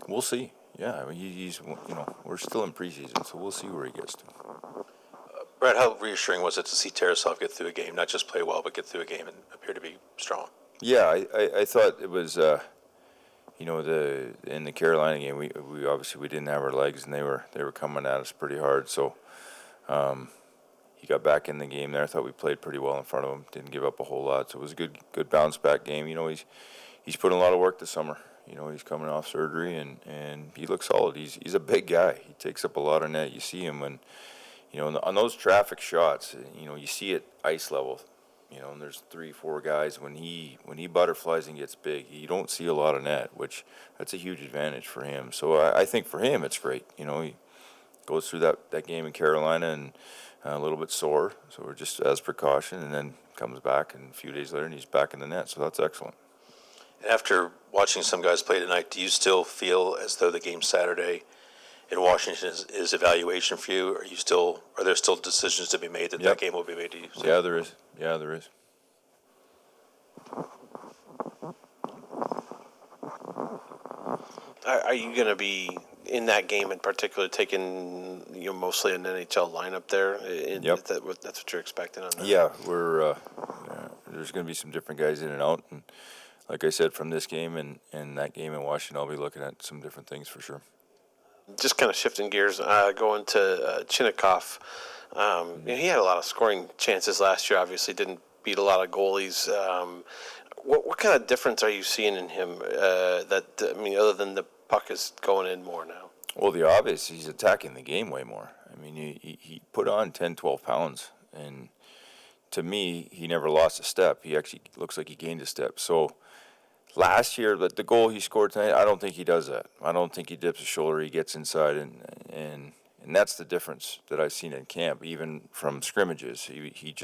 We'll see. Yeah, I mean, he's we're still in preseason, so we'll see where he gets to. Brad, how reassuring was it to see Tarasov get through a game, not just play well, but get through a game and appear to be strong? Yeah, I thought it was in the Carolina game we obviously we didn't have our legs and they were coming at us pretty hard, so he got back in the game there. I thought we played pretty well in front of him, didn't give up a whole lot, so it was a good bounce back game. He's put in a lot of work this summer. He's coming off surgery and he looks solid. He's a big guy. He takes up a lot of net. You see him when on those traffic shots, you see it ice level. And there's 3-4 guys. When he butterflies and gets big, you don't see a lot of net, which that's a huge advantage for him. So I think for him it's great. He goes through that game in Carolina and a little bit sore, so we're just as precaution, and then comes back and a few days later and he's back in the net. So that's excellent. And after watching some guys play tonight, do you still feel as though the game Saturday in Washington is evaluation for you? Are there still decisions to be made that game will be made to you? Yeah, there is. Are you going to be in that game in particular, taking mostly an NHL lineup there? Yep. That's what you're expecting on that? Yeah, there's going to be some different guys in and out, and like I said, from this game and that game in Washington, I'll be looking at some different things for sure. Just kind of shifting gears, going to Chinnikov. He had a lot of scoring chances last year. Obviously, didn't beat a lot of goalies. What kind of difference are you seeing in him? Other than the puck is going in more now. Well, the obvious, he's attacking the game way more. I mean, he put on 10, 12 pounds, and to me, he never lost a step. He actually looks like he gained a step. So last year, the goal he scored tonight, I don't think he does that. I don't think he dips his shoulder. He gets inside, and that's the difference that I've seen in camp, even from scrimmages. He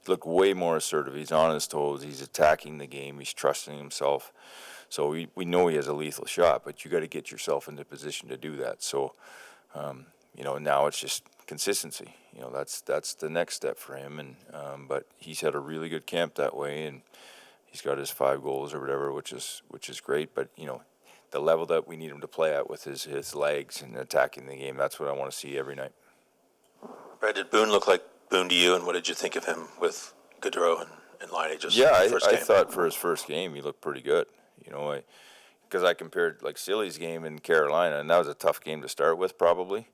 looked way more assertive. He's on his toes. He's attacking the game. He's trusting himself. So we know he has a lethal shot, but you got to get yourself into position to do that. So, now it's just consistency. That's the next step for him. And but he's had a really good camp that way, and he's got his 5 goals or whatever, which is great. But the level that we need him to play at with his legs and attacking the game, that's what I want to see every night. Brad, did Boone look like Boone to you, and what did you think of him with Gaudreau and Laine just first game? I thought for his first game he looked pretty good. Because I compared like Silly's game in Carolina, and that was a tough game to start with probably,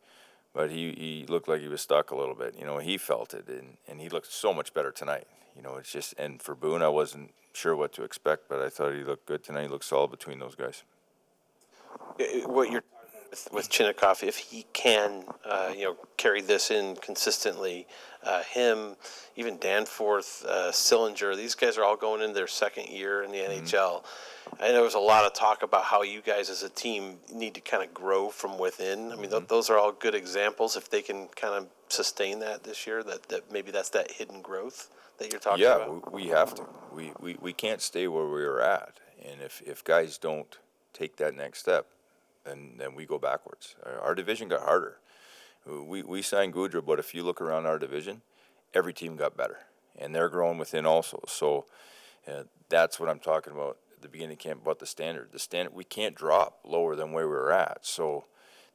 but he looked like he was stuck a little bit. He felt it, and he looked so much better tonight. It's just, and for Boone, I wasn't sure what to expect, but I thought he looked good tonight. He looked solid between those guys. What you're with Chinnikov, if he can, carry this in consistently, him, even Danforth, Sillinger, these guys are all going in their second year in the NHL. And there was a lot of talk about how you guys as a team need to kind of grow from within. I mean, those are all good examples. If they can kind of sustain that this year, that maybe that's that hidden growth that you're talking about. Yeah, we have to. We can't stay where we were at. And if guys don't take that next step, then we go backwards. Our division got harder. We signed Gaudreau, but if you look around our division, every team got better. And they're growing within also. So that's what I'm talking about at the beginning of camp about the standard. The standard, we can't drop lower than where we were at. So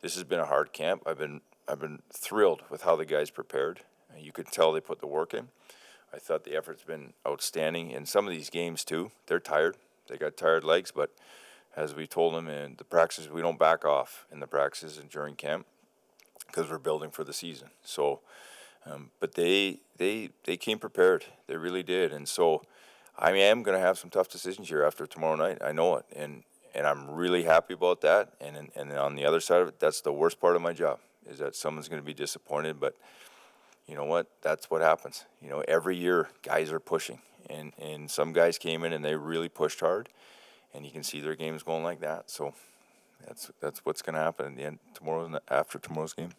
this has been a hard camp. I've been thrilled with how the guys prepared. You could tell they put the work in. I thought the effort's been outstanding. In some of these games, too, they're tired. They got tired legs, but as we told them in the practices, we don't back off in the practices and during camp because we're building for the season. So, but they came prepared. They really did. And so I am going to have some tough decisions here after tomorrow night. I know it. And I'm really happy about that. And on the other side of it, that's the worst part of my job, is that someone's going to be disappointed. But you know what? That's what happens. Every year guys are pushing. And some guys came in and they really pushed hard. And you can see their games going like that. So that's what's going to happen in the end after tomorrow's game.